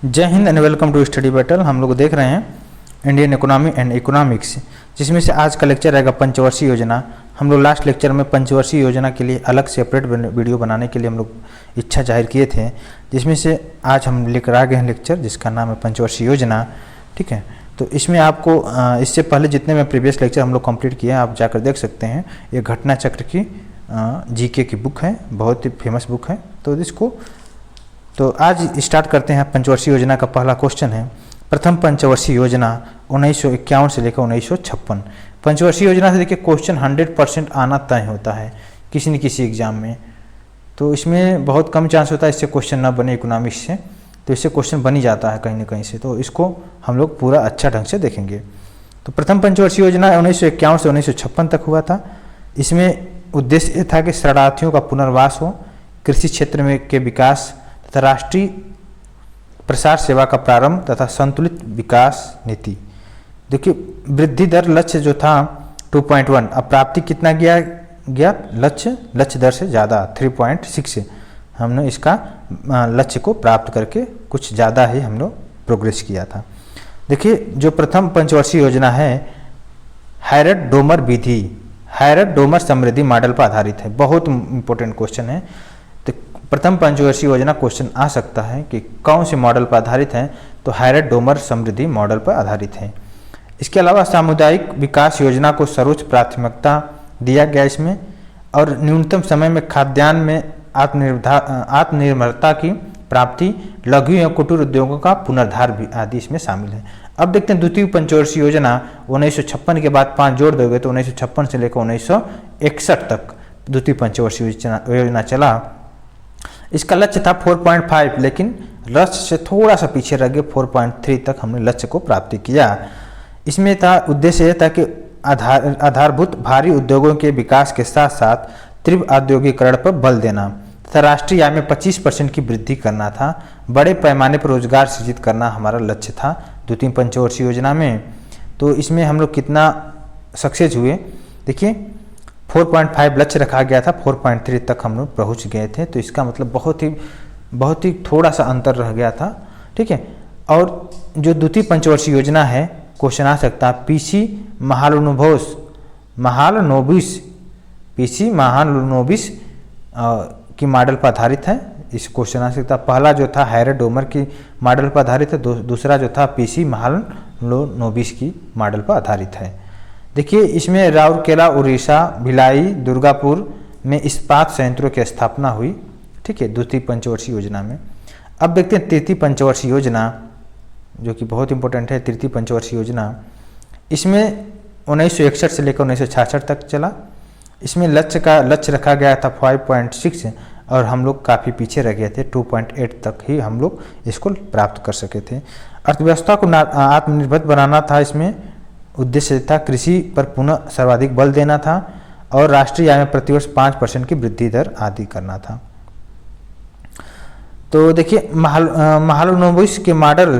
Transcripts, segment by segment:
जय Hind and welcome to Study Battle. हम लोग देख रहे हैं इंडियन इकोनॉमी एंड इकोनॉमिक्स, जिसमें से आज का लेक्चर रहेगा पंचवर्षीय योजना। हम लोग लास्ट लेक्चर में पंचवर्षीय योजना के लिए अलग सेपरेट वीडियो बनाने के लिए हम लोग इच्छा जाहिर किए थे, जिसमें से आज हम लेकर आ गए हैं लेक्चर जिसका नाम है पंचवर्षीय योजना। ठीक है, तो इसमें आपको इससे पहले जितने में प्रीवियस लेक्चर हम लोग कंप्लीट किए हैं आप जाकर देख सकते हैं। ये घटना चक्र की जीके की बुक है, बहुत ही फेमस बुक है। तो आज स्टार्ट करते हैं पंचवर्षीय योजना का। पहला क्वेश्चन है, प्रथम पंचवर्षीय योजना 1951 से लेकर 1956। पंचवर्षीय योजना से देखिए क्वेश्चन 100% आना तय होता है किसी न किसी एग्जाम में, तो इसमें बहुत कम चांस होता है इससे क्वेश्चन ना बने इकोनॉमिक्स से, तो इससे क्वेश्चन बन ही जाता है कहीं ना कहीं से। तो इसको हम लोग पूरा अच्छा ढंग से देखेंगे। तो प्रथम पंचवर्षीय योजना 1951 से 1956 तक हुआ था। इसमें उद्देश्य ये था कि शरणार्थियों का पुनर्वास हो, कृषि क्षेत्र में के विकास तथा राष्ट्रीय प्रसार सेवा का प्रारंभ तथा संतुलित विकास नीति। देखिए वृद्धि दर लक्ष्य जो था 2.1, अब प्राप्ति कितना गया लक्ष्य दर से ज़्यादा 3.6 हमने इसका लक्ष्य को प्राप्त करके कुछ ज़्यादा ही हम लोग प्रोग्रेस किया था। देखिए जो प्रथम पंचवर्षीय योजना है हैरड डोमर विधि, हैरड डोमर समृद्धि मॉडल पर आधारित है। बहुत इंपॉर्टेंट क्वेश्चन है। तो प्रथम पंचवर्षीय योजना क्वेश्चन आ सकता है कि कौन से मॉडल पर आधारित है, तो हैरड डोमर समृद्धि मॉडल पर आधारित है। इसके अलावा सामुदायिक विकास योजना को सर्वोच्च प्राथमिकता दिया गया इसमें, और न्यूनतम समय में खाद्यान्न में आत्मनिर्भरता की प्राप्ति, लघु एवं कुटीर उद्योगों का पुनरुद्धार भी आदि इसमें शामिल है। अब देखते हैं द्वितीय पंचवर्षीय योजना 1956 के बाद 5 जोड़ दोगे तो 1956 से लेकर 1961 तक द्वितीय पंचवर्षीय योजना चला। इसका लक्ष्य था 4.5, लेकिन लक्ष्य से थोड़ा सा पीछे रह गए, 4.3 तक हमने लक्ष्य को प्राप्ति किया। इसमें था उद्देश्य यह था कि आधारभूत भारी उद्योगों के विकास के साथ साथ तीव्र औद्योगिकरण पर बल देना तथा राष्ट्रीय आय में 25% की वृद्धि करना था। बड़े पैमाने पर रोजगार सृजित करना हमारा लक्ष्य था द्वितीय पंचवर्षीय योजना में। तो इसमें हम लोग कितना सक्सेस हुए, देखिए 4.5 लक्ष्य रखा गया था, 4.3 तक हम लोग पहुँच गए थे। तो इसका मतलब बहुत ही थोड़ा सा अंतर रह गया था। ठीक है, और जो द्वितीय पंचवर्षीय योजना है क्वेश्चन आ सकता है पीसी महालनोबिस की मॉडल पर आधारित है। इस क्वेश्चन आ सकता है। पहला जो था हैरड डोमर की मॉडल पर आधारित है, दूसरा जो था पीसी महालनोबिस की मॉडल पर आधारित है। देखिए इसमें राउरकेला, उड़ीसा, भिलाई, दुर्गापुर में इस्पात संयंत्रों की स्थापना हुई। ठीक है, द्वितीय पंचवर्षीय योजना में। अब देखते हैं तृतीय पंचवर्षीय योजना जो कि बहुत इंपॉर्टेंट है। तृतीय पंचवर्षीय योजना इसमें 1961 से लेकर 1966 तक चला। इसमें लक्ष्य रखा गया था 5.6 और हम लोग काफ़ी पीछे रह गए थे, 2.8 तक ही हम लोग इसको प्राप्त कर सके थे। अर्थव्यवस्था को आत्मनिर्भर बनाना था। इसमें उद्देश्य था कृषि पर पुनः सर्वाधिक बल देना था और राष्ट्रीय आय में प्रतिवर्ष 5% की वृद्धि दर आदि करना था। तो देखिए महालनोबिस के मॉडल,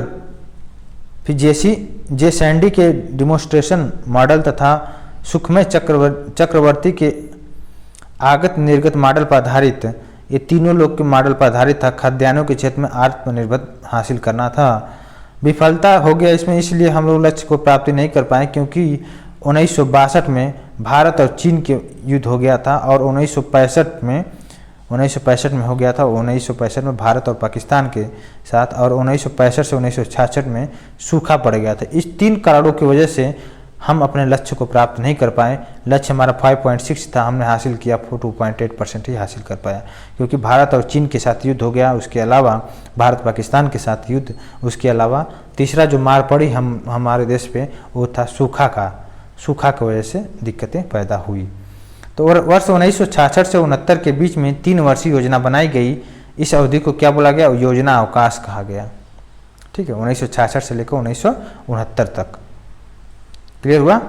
फिर जे सैंडी के डिमोन्स्ट्रेशन मॉडल तथा सुखमय चक्रवर्ती के आगत निर्गत मॉडल पर आधारित, ये तीनों लोग के मॉडल पर आधारित था। खाद्यान्नों के क्षेत्र में आत्मनिर्भर हासिल करना था। विफलता हो गया इसमें, इसलिए हम लोग लक्ष्य को प्राप्ति नहीं कर पाए, क्योंकि 1962 में भारत और चीन के युद्ध हो गया था और 1965 में हो गया था। 1965 में भारत और पाकिस्तान के साथ, और 1965 से 1966 में सूखा पड़ गया था। इस 3 कारणों की वजह से हम अपने लक्ष्य को प्राप्त नहीं कर पाए। लक्ष्य हमारा 5.6 था, हमने हासिल किया 2.8% ही हासिल कर पाया, क्योंकि भारत और चीन के साथ युद्ध हो गया। उसके अलावा भारत पाकिस्तान के साथ युद्ध, उसके अलावा तीसरा जो मार पड़ी हमारे देश पे वो था सूखा की वजह से दिक्कतें पैदा हुई। तो वर्ष 1966 से 69 के बीच में 3 वर्षीय योजना बनाई गई। इस अवधि को क्या बोला गया, योजना अवकाश कहा गया। ठीक है, 1966 से लेकर 1969 तक। क्लियर हुआ।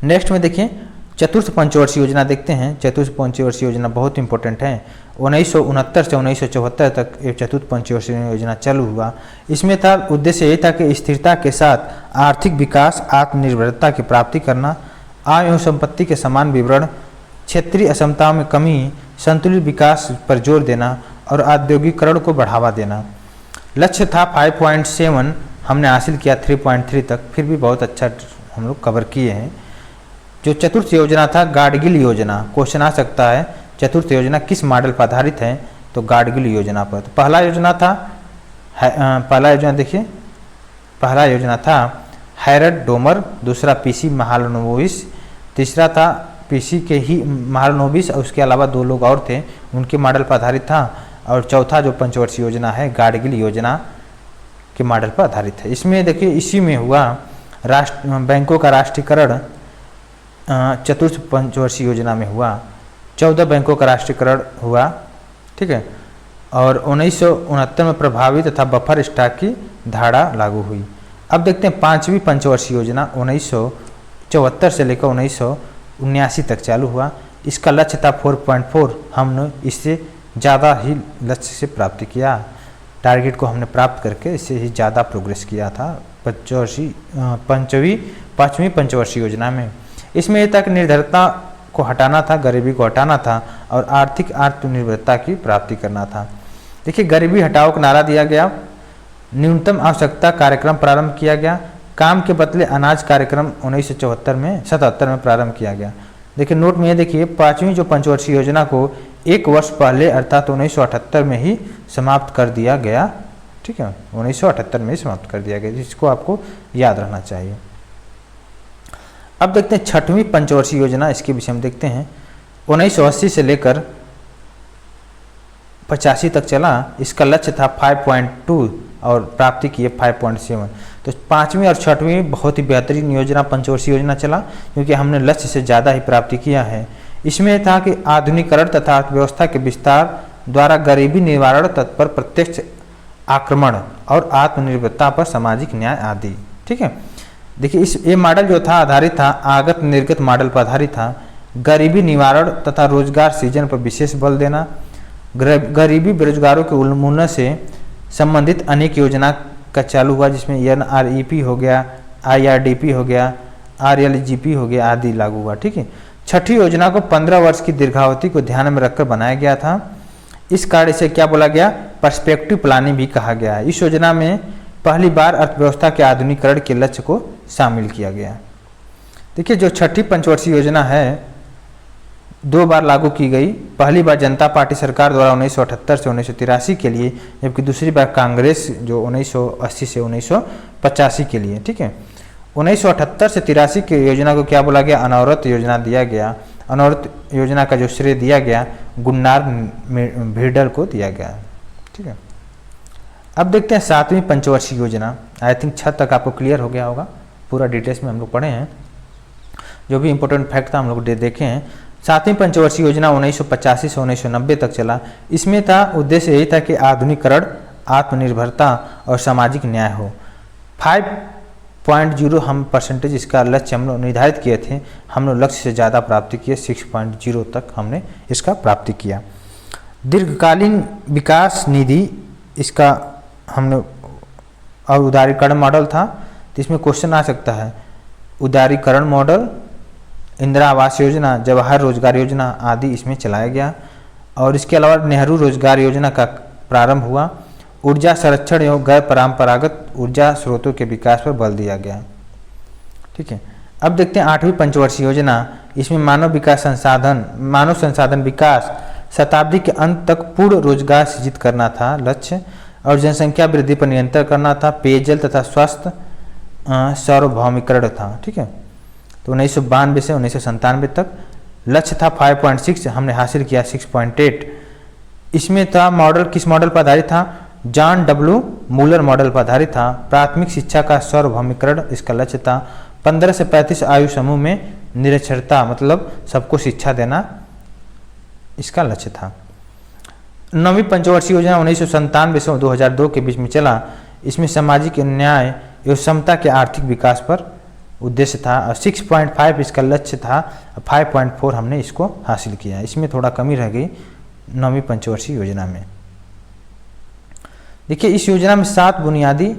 नेक्स्ट में देखिए चतुर्थ पंचवर्षीय योजना देखते हैं। चतुर्थ पंचवर्षीय योजना बहुत इंपॉर्टेंट है। 1969 से 1974 तक ये चतुर्थ पंचवर्षीय योजना चालू हुआ। इसमें था उद्देश्य यही था कि स्थिरता के साथ आर्थिक विकास, आत्मनिर्भरता की प्राप्ति करना, आय एवं संपत्ति के समान विवरण, क्षेत्रीय असमताओं में कमी, संतुलित विकास पर जोर देना और औद्योगिकरण को बढ़ावा देना। लक्ष्य था 5.7, हमने हासिल किया 3.3 तक, फिर भी बहुत अच्छा हम लोग कवर किए हैं। जो चतुर्थ योजना था गाडगिल योजना, क्वेश्चन आ सकता है चतुर्थ योजना किस मॉडल पर आधारित है, तो गाडगिल योजना पर। तो पहला योजना था हैरड डोमर, दूसरा पीसी महालनोबिस, तीसरा था पीसी के ही महालनोबिस और उसके अलावा 2 लोग और थे, उनके मॉडल पर आधारित था, और चौथा जो पंचवर्षीय योजना है गाडगिल योजना के मॉडल पर आधारित है। इसमें देखिए इसी में हुआ बैंकों का राष्ट्रीयकरण, चतुर्थ पंचवर्षीय योजना में हुआ 14 बैंकों का राष्ट्रीयकरण हुआ, ठीक है, और 1969 में प्रभावी तथा बफर स्टॉक की धारा लागू हुई। अब देखते हैं 5वीं पंचवर्षीय योजना 1974 से लेकर 1979 तक चालू हुआ। इसका लक्ष्य था 4.4, हमने इससे ज़्यादा ही लक्ष्य से प्राप्ति किया, टारगेट को हमने प्राप्त करके इससे ही ज़्यादा प्रोग्रेस किया था पाँचवीं पंचवर्षीय योजना में। इसमें यह तक निर्धरता को हटाना था, गरीबी को हटाना था और आर्थिक आत्मनिर्भरता की प्राप्ति करना था। देखिए गरीबी हटाओ का नारा दिया गया, न्यूनतम आवश्यकता कार्यक्रम प्रारंभ किया गया, काम के बदले अनाज कार्यक्रम 1977 में प्रारंभ किया गया। देखिए नोट में ये देखिए 5वीं जो पंचवर्षीय योजना को 1 वर्ष पहले अर्थात 1978 में ही समाप्त कर दिया गया, ठीक है, 1978 में ही समाप्त कर दिया गया, जिसको आपको याद रहना चाहिए। अब देखते हैं 6वीं पंचवर्षीय योजना, इसके विषय में देखते हैं। 1980 से लेकर 85 तक चला, इसका लक्ष्य था 5.2 और प्राप्ति की है 5.7। तो 5वीं और 6वीं बहुत ही बेहतरीन योजना पंचवर्षीय योजना चला, क्योंकि हमने लक्ष्य से ज़्यादा ही प्राप्ति किया है। इसमें था कि आधुनिकीकरण तथा अर्थव्यवस्था के विस्तार द्वारा गरीबी निवारण तत्पर प्रत्यक्ष आक्रमण और आत्मनिर्भरता पर सामाजिक न्याय आदि, ठीक है। देखिए ये मॉडल जो था आधारित था आगत निर्गत मॉडल पर आधारित था। गरीबी निवारण तथा रोजगार सृजन पर विशेष बल देना, गरीबी बेरोजगारों के उन्मूलन से संबंधित अनेक योजना का चालू हुआ, जिसमें NREP हो गया, IRDP हो गया, RLGP हो गया आदि लागू हुआ, ठीक है। 6ठी योजना को 15 वर्ष की दीर्घावधि को ध्यान में रखकर बनाया गया था। इस कार्य से क्या बोला गया, पर्सपेक्टिव प्लानिंग भी कहा गया है। इस योजना में पहली बार अर्थव्यवस्था के आधुनिकीकरण के लक्ष्य को शामिल किया गया। देखिए जो 6ठी पंचवर्षीय योजना है 2 बार लागू की गई, पहली बार जनता पार्टी सरकार द्वारा 1978 से 1983 के लिए, जबकि दूसरी बार कांग्रेस जो 1980 से 1985 के लिए, ठीक है। 1978 से 83 की योजना को क्या बोला गया, अनवरत योजना दिया गया। अनवरत योजना का जो श्रेय दिया गया गुन्नार भिडल को दिया गया, ठीक है। अब देखते हैं 7वीं पंचवर्षीय योजना। आई थिंक 6 तक आपको क्लियर हो गया होगा, पूरा डिटेल्स में हम लोग पढ़े हैं, जो भी इंपॉर्टेंट फैक्ट था हम लोग देखे हैं। 7वीं पंचवर्षीय योजना 1985 से 1990 तक चला। इसमें था उद्देश्य यही था कि आधुनिकीकरण, आत्मनिर्भरता और सामाजिक न्याय हो। 5.0 हम परसेंटेज इसका लक्ष्य हम लोग निर्धारित किए थे, हम लोग लक्ष्य से ज़्यादा प्राप्ति किए, 6.0 तक हमने इसका प्राप्ति किया। दीर्घकालीन विकास निधि इसका हमने और उदारीकरण मॉडल था, तो इसमें क्वेश्चन आ सकता है उदारीकरण मॉडल, इंदिरा आवास योजना, जवाहर रोजगार योजना आदि इसमें चलाया गया। और इसके अलावा नेहरू रोजगार योजना का प्रारंभ हुआ। ऊर्जा संरक्षण एवं गैर परंपरागत ऊर्जा स्रोतों के विकास पर बल दिया गया, ठीक है। अब देखते हैं 8वीं पंचवर्षीय योजना। इसमें मानव संसाधन विकास, शताब्दी के अंत तक पूर्ण रोजगार सृजित करना था लक्ष्य, और जनसंख्या वृद्धि पर नियंत्रण करना था। पेयजल तथा स्वास्थ्य सार्वभौमिकरण था, ठीक है। तो 1992 से 1997 तक लक्ष्य था 5.6, हमने हासिल किया 6.8। इसमें था मॉडल किस मॉडल पर आधारित था, जॉन डब्ल्यू मूलर मॉडल पर आधारित था। प्राथमिक शिक्षा का सार्वभौमिकरण इसका लक्ष्य था। 15 से 35 आयु समूह में निरक्षरता मतलब सबको शिक्षा देना इसका लक्ष्य था। 9वीं पंचवर्षीय योजना 1997 से 2002 के बीच में चला। इसमें सामाजिक न्याय एवं समता के आर्थिक विकास पर उद्देश्य था। 6.5 इसका लक्ष्य था, 5.4 हमने इसको हासिल किया। इसमें थोड़ा कमी रह गई 9वीं पंचवर्षीय योजना में। देखिए इस योजना में 7 बुनियादी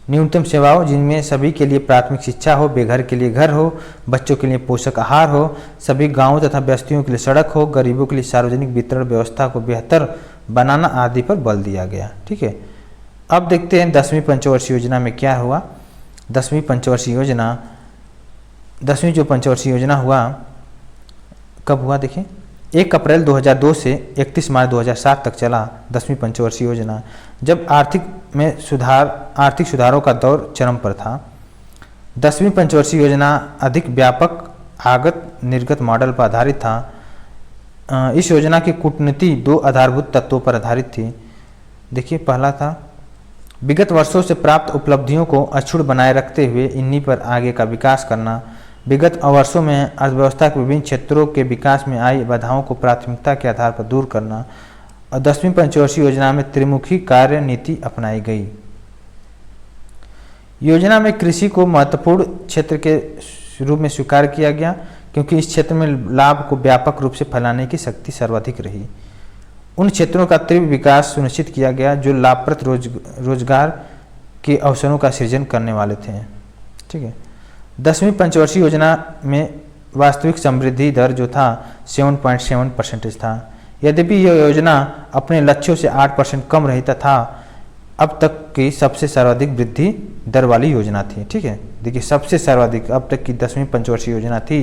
न्यूनतम सेवाओं, जिनमें सभी के लिए प्राथमिक शिक्षा हो, बेघर के लिए घर हो, बच्चों के लिए पोषक आहार हो, सभी गांवों तथा बस्तियों के लिए सड़क हो, गरीबों के लिए सार्वजनिक वितरण व्यवस्था को बेहतर बनाना आदि पर बल दिया गया, ठीक है। अब देखते हैं 10वीं पंचवर्षीय योजना में क्या हुआ। 10वीं पंचवर्षीय योजना, 10वीं जो पंचवर्षीय योजना हुआ कब हुआ देखिए, 1 अप्रैल 2002 से 31 मार्च 2007 तक चला 10वीं पंचवर्षीय योजना, जब आर्थिक सुधारों का दौर चरम पर था। 10वीं पंचवर्षीय योजना अधिक व्यापक आगत निर्गत मॉडल पर आधारित था। इस योजना की कूटनीति 2 आधारभूत तत्वों पर आधारित थी। देखिए, पहला था विगत वर्षों से प्राप्त उपलब्धियों को अक्षुण्ण बनाए रखते हुए इन्हीं पर आगे का विकास करना। विगत वर्षों में अर्थव्यवस्था के विभिन्न क्षेत्रों के विकास में आई बाधाओं को प्राथमिकता के आधार पर दूर करना। और 10वीं पंचवर्षीय योजना में त्रिमुखी कार्य नीति अपनाई गई। योजना में कृषि को महत्वपूर्ण क्षेत्र के रूप में स्वीकार किया गया, क्योंकि इस क्षेत्र में लाभ को व्यापक रूप से फैलाने की शक्ति सर्वाधिक रही। उन क्षेत्रों का तीव्र विकास सुनिश्चित किया गया जो लाभप्रद रोजगार के अवसरों का सृजन करने वाले थे। ठीक है। 10वीं पंचवर्षीय योजना में वास्तविक समृद्धि दर जो था 7.7% था। यद्यपि यह योजना अपने लक्ष्यों से 8% कम रही तथा अब तक की सबसे सर्वाधिक वृद्धि दर वाली योजना थी। ठीक है, देखिए सबसे सर्वाधिक अब तक की 10वीं पंचवर्षीय योजना थी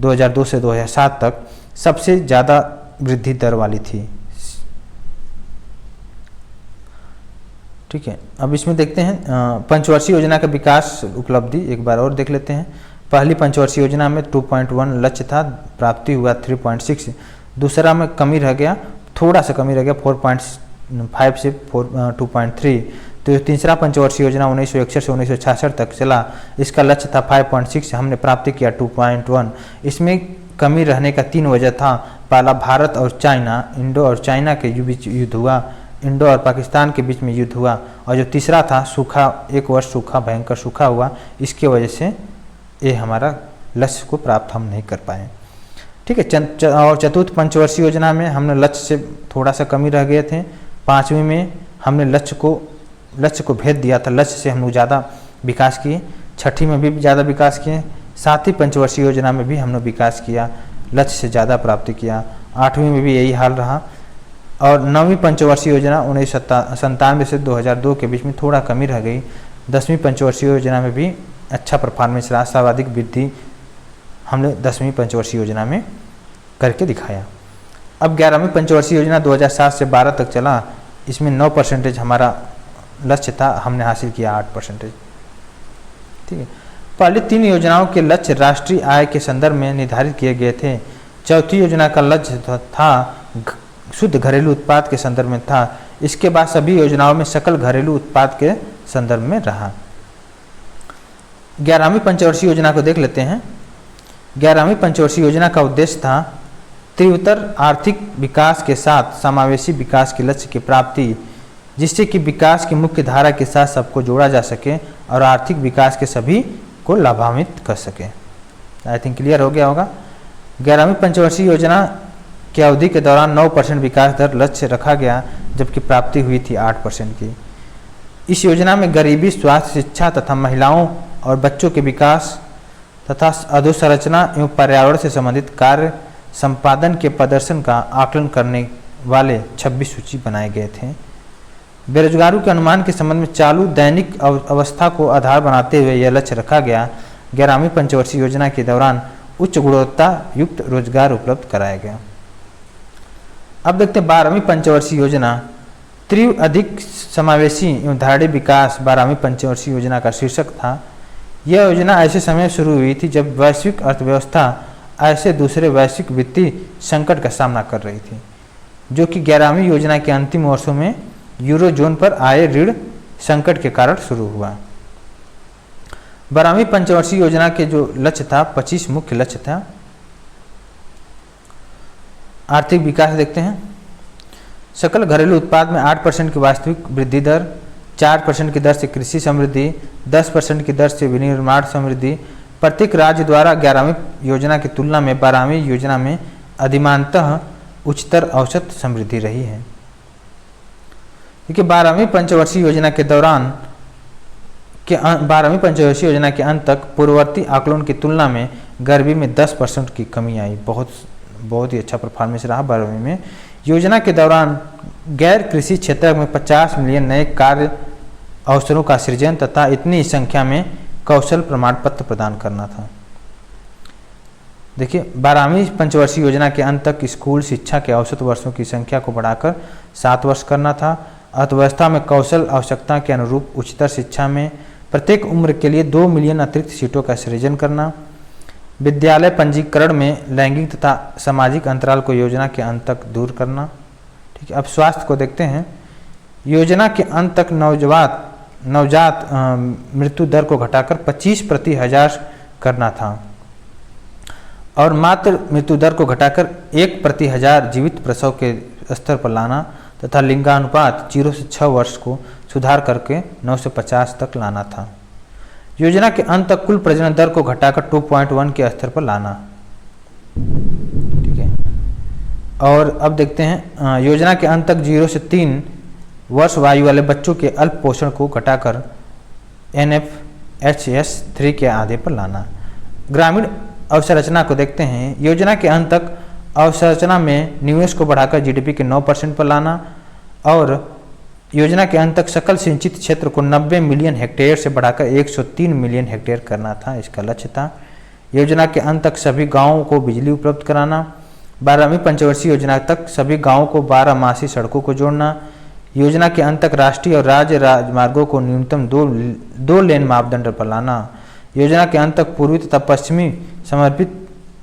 2002 से 2007 तक सबसे ज़्यादा वृद्धि दर वाली थी। ठीक है, अब इसमें देखते हैं पंचवर्षीय योजना का विकास उपलब्धि एक बार और देख लेते हैं। पहली पंचवर्षीय योजना में 2.1 लक्ष्य था, प्राप्ति हुआ 3.6। दूसरा में कमी रह गया, थोड़ा सा कमी रह गया 4.5 से 2.3। तो तीसरा पंचवर्षीय योजना 1961 से 1966 तक चला, इसका लक्ष्य था 5.6, हमने प्राप्ति किया 2.1। इसमें कमी रहने का 3 वजह था। पहला, भारत और चाइना, इंडो और चाइना के बीच युद्ध हुआ, इंडो और पाकिस्तान के बीच में युद्ध हुआ। और जो तीसरा था सूखा, 1 वर्ष सूखा, भयंकर सूखा हुआ, इसके वजह से ये हमारा लक्ष्य को प्राप्त हम नहीं कर पाए। ठीक है। और चतुर्थ पंचवर्षीय योजना में हमने लक्ष्य से थोड़ा सा कमी रह गए थे। 5वीं में हमने लक्ष्य को भेद दिया था, लक्ष्य से हम लोग ज़्यादा विकास किए। 6ठी में भी ज़्यादा विकास किए। 7वीं पंचवर्षीय योजना में भी हमने विकास किया, लक्ष्य से ज़्यादा प्राप्ति किया। 8वीं में भी यही हाल रहा। और 9वीं पंचवर्षीय योजना 1997 से 2002 के बीच में थोड़ा कमी रह गई। 10वीं पंचवर्षीय योजना में भी अच्छा परफॉर्मेंस रहा, सर्वाधिक वृद्धि हमने 10वीं पंचवर्षीय योजना में करके दिखाया। अब 11वीं पंचवर्षीय योजना 2007 से 12 तक चला, इसमें 9% हमारा लक्ष्य था, हमने हासिल किया 8%। ठीक है। पहले 3 योजनाओं के लक्ष्य राष्ट्रीय आय के संदर्भ में निर्धारित किए गए थे। चौथी योजना का लक्ष्य था शुद्ध घरेलू उत्पाद के संदर्भ में था। इसके बाद सभी योजनाओं में सकल घरेलू उत्पाद के संदर्भ में रहा। 11वीं पंचवर्षीय योजना को देख लेते हैं। 11वीं पंचवर्षीय योजना का उद्देश्य था तीव्रतर आर्थिक विकास के साथ समावेशी विकास के लक्ष्य की प्राप्ति, जिससे कि विकास की मुख्य धारा के साथ सबको जोड़ा जा सके और आर्थिक विकास के सभी को लाभान्वित कर सके। आई थिंक क्लियर हो गया होगा। 11वीं पंचवर्षीय योजना की अवधि के दौरान 9% विकास दर लक्ष्य रखा गया, जबकि प्राप्ति हुई थी 8% की। इस योजना में गरीबी, स्वास्थ्य, शिक्षा तथा महिलाओं और बच्चों के विकास तथा अधोसंरचना एवं पर्यावरण से संबंधित कार्य संपादन के प्रदर्शन का आकलन करने वाले 26 सूची बनाए गए थे। बेरोजगारों के अनुमान के संबंध में चालू दैनिक अवस्था को आधार बनाते हुए यह लक्ष्य रखा गया। 11वीं पंचवर्षीय योजना के दौरान उच्च गुणवत्ता युक्त रोजगार उपलब्ध कराया गया। अब देखते हैं 12वीं पंचवर्षीय योजना, तीव्र अधिक समावेशी एवं धारणीय विकास 12वीं पंचवर्षीय योजना का शीर्षक था। यह योजना ऐसे समय शुरू हुई थी जब वैश्विक अर्थव्यवस्था ऐसे दूसरे वैश्विक वित्तीय संकट का सामना कर रही थी, जो कि 11वीं योजना के अंतिम वर्षों में यूरो जोन पर आए ऋण संकट के कारण शुरू हुआ। 12वीं पंचवर्षीय योजना के जो लक्ष्य था 25 मुख्य लक्ष्य था। आर्थिक विकास देखते हैं। सकल घरेलू उत्पाद में 8% की वास्तविक वृद्धि दर, 4% की दर से कृषि समृद्धि, 10% की दर से विनिर्माण समृद्धि। प्रत्येक राज्य द्वारा 11वीं योजना की तुलना में 12वीं योजना में अधिमानतः उच्चतर औसत समृद्धि रही है। देखिए 12वीं पंचवर्षीय योजना के दौरान 12वीं पंचवर्षीय योजना के अंत तक पूर्ववर्ती आकलन की तुलना में गरीबी में 10% की कमी आई। बहुत ही अच्छा परफॉर्मेंस रहा 12वीं में। योजना के दौरान गैर कृषि क्षेत्र में 50 मिलियन नए कार्य अवसरों का सृजन तथा इतनी ही संख्या में कौशल प्रमाण पत्र प्रदान करना था। देखिए, 12वीं पंचवर्षीय योजना के अंत तक स्कूल शिक्षा के औसत वर्षों की संख्या को बढ़ाकर 7 वर्ष करना था। अर्थव्यवस्था में कौशल आवश्यकता के अनुरूप उच्चतर शिक्षा में प्रत्येक उम्र के लिए 2 मिलियन अतिरिक्त सीटों का सृजन करना। विद्यालय पंजीकरण में लैंगिक तथा सामाजिक अंतराल को योजना के अंत तक दूर करना। ठीक है, अब स्वास्थ्य को देखते हैं। योजना के अंत तक नवजात मृत्यु दर को घटाकर 25 प्रति हजार करना था और मातृ मृत्यु दर को घटाकर 1 प्रति हजार जीवित प्रसव के स्तर पर लाना तथा लिंगानुपात 0 से 6 वर्ष को सुधार करके 9 से 50 तक लाना था। योजना के अंत तक कुल प्रजनन दर को घटाकर 2.1 के स्तर पर लाना। ठीक है, और अब देखते हैं योजना के अंत तक 0 से 3 वर्ष आयु वाले बच्चों के अल्प पोषण को घटाकर NFHS 3 के आधे पर लाना। ग्रामीण अवसंरचना को देखते हैं। योजना के अंत तक अवसंरचना में निवेश को बढ़ाकर GDP के 9% पर लाना और योजना के अंत तक सकल सिंचित क्षेत्र को 90 मिलियन हेक्टेयर से बढ़ाकर 103 मिलियन हेक्टेयर करना था, इसका लक्ष्य था। योजना के अंत तक सभी गांवों को बिजली उपलब्ध कराना। 12वीं पंचवर्षीय योजना तक सभी गांवों को 12 मासी सड़कों को जोड़ना। योजना के अंत तक राष्ट्रीय और राज्य राजमार्गों को न्यूनतम 2 लेन मापदंड पर लाना। योजना के अंत तक पूर्वी तथा पश्चिमी समर्पित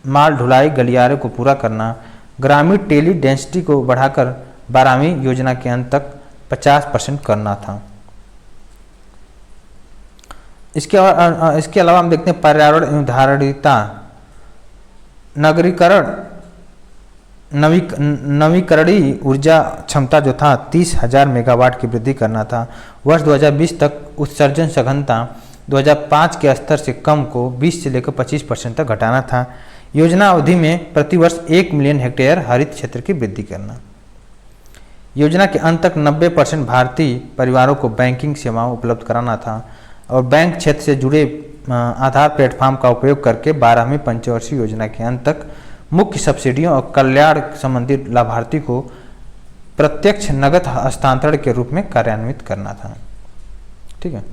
माल ढुलाई गलियारे को पूरा करना। ग्रामीण टेली डेंसिटी को बढ़ाकर 12वीं योजना के अंत तक 50% करना था। इसके अलावा हम देखते हैं पर्यावरण एवं धारणीयता, नगरीकरण, नवीकरणीय ऊर्जा क्षमता जो था 30,000 मेगावाट की वृद्धि करना था। वर्ष 2020 तक उत्सर्जन सघनता 2005 के स्तर से कम को 20 से लेकर 25% तक घटाना था। योजना अवधि में प्रतिवर्ष 1 मिलियन हेक्टेयर हरित क्षेत्र की वृद्धि करना। योजना के अंत तक 90% भारतीय परिवारों को बैंकिंग सेवाओं उपलब्ध कराना था और बैंक क्षेत्र से जुड़े आधार प्लेटफॉर्म का उपयोग करके 12वीं पंचवर्षीय योजना के अंत तक मुख्य सब्सिडियों और कल्याण संबंधी लाभार्थी को प्रत्यक्ष नगद हस्तांतरण के रूप में कार्यान्वित करना था। ठीक है,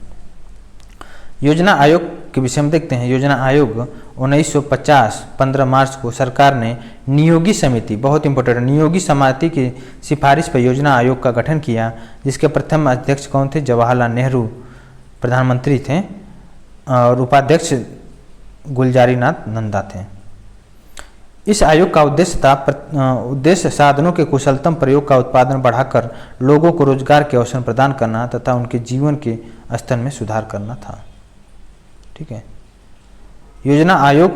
योजना आयोग के विषय में देखते हैं। योजना आयोग 1950 15 मार्च को सरकार ने नियोगी समिति, बहुत इंपॉर्टेंट, नियोगी समिति की सिफारिश पर योजना आयोग का गठन किया, जिसके प्रथम अध्यक्ष कौन थे? जवाहरलाल नेहरू प्रधानमंत्री थे और उपाध्यक्ष गुलजारीनाथ नंदा थे। इस आयोग का उद्देश्य साधनों के कुशलतम प्रयोग का उत्पादन बढ़ाकर लोगों को रोजगार के अवसर प्रदान करना तथा उनके जीवन के स्तर में सुधार करना था। ठीक है, योजना आयोग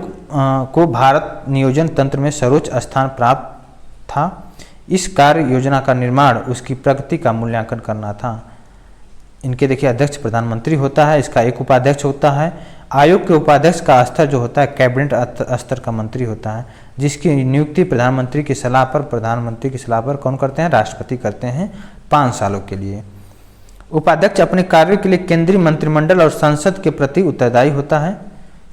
को भारत नियोजन तंत्र में सर्वोच्च स्थान प्राप्त था। इस कार्य योजना का निर्माण उसकी प्रगति का मूल्यांकन करना था। इनके देखिए अध्यक्ष प्रधानमंत्री होता है, इसका एक उपाध्यक्ष होता है। आयोग के उपाध्यक्ष का स्तर जो होता है कैबिनेट स्तर का मंत्री होता है, जिसकी नियुक्ति प्रधानमंत्री की सलाह पर कौन करते हैं? राष्ट्रपति करते हैं 5 सालों के लिए। उपाध्यक्ष अपने कार्य के लिए केंद्रीय मंत्रिमंडल और संसद के प्रति उत्तरदायी होता है।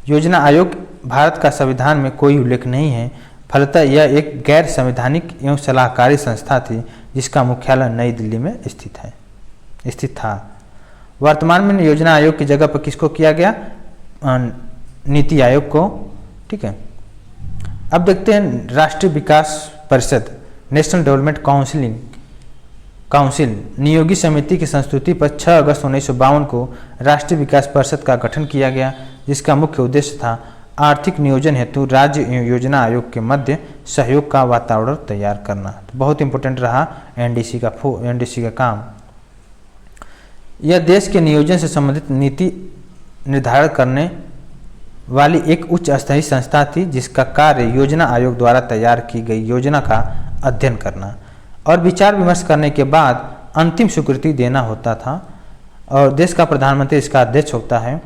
योजना आयोग भारत का संविधान में कोई उल्लेख नहीं है, फलतः यह एक गैर संवैधानिक एवं सलाहकारी संस्था थी जिसका मुख्यालय नई दिल्ली में स्थित था। वर्तमान में योजना आयोग की जगह पर किसको किया गया? नीति आयोग को। ठीक है, अब देखते हैं राष्ट्रीय विकास परिषद, नेशनल डेवलपमेंट काउंसिल नियोगी समिति की संस्तुति पर 6 अगस्त 1952 को राष्ट्रीय विकास परिषद का गठन किया गया, जिसका मुख्य उद्देश्य था आर्थिक नियोजन हेतु राज्य एवं योजना आयोग के मध्य सहयोग का वातावरण तैयार करना। तो बहुत इंपॉर्टेंट रहा एनडीसी का काम। यह देश के नियोजन से संबंधित नीति निर्धारण करने वाली एक उच्च स्तरीय संस्था थी, जिसका कार्य योजना आयोग द्वारा तैयार की गई योजना का अध्ययन करना और विचार विमर्श करने के बाद अंतिम स्वीकृति देना होता था। और देश का प्रधानमंत्री इसका अध्यक्ष होता है।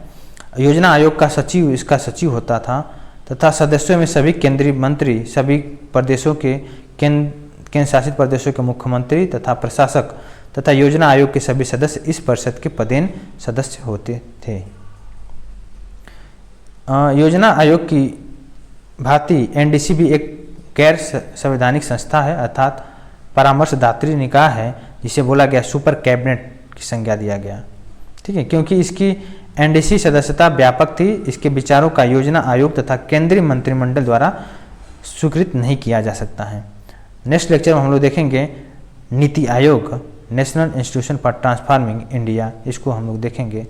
योजना आयोग का सचिव इसका सचिव होता था तथा सदस्यों में सभी केंद्रीय मंत्री, सभी प्रदेशों के केंद्र शासित प्रदेशों के मुख्यमंत्री तथा प्रशासक तथा योजना आयोग के सभी सदस्य इस परिषद के पदेन सदस्य होते थे। योजना आयोग की भांति एनडीसी भी एक गैर संवैधानिक संस्था है, अर्थात परामर्शदात्री निकाय है, जिसे बोला गया सुपर कैबिनेट की संज्ञा दिया गया। ठीक है, क्योंकि इसकी एनडीसी सदस्यता व्यापक थी, इसके विचारों का योजना आयोग तथा केंद्रीय मंत्रिमंडल द्वारा स्वीकृत नहीं किया जा सकता है। नेक्स्ट लेक्चर में हम लोग देखेंगे NITI Aayog, national institution for transforming India, इसको हम लोग देखेंगे।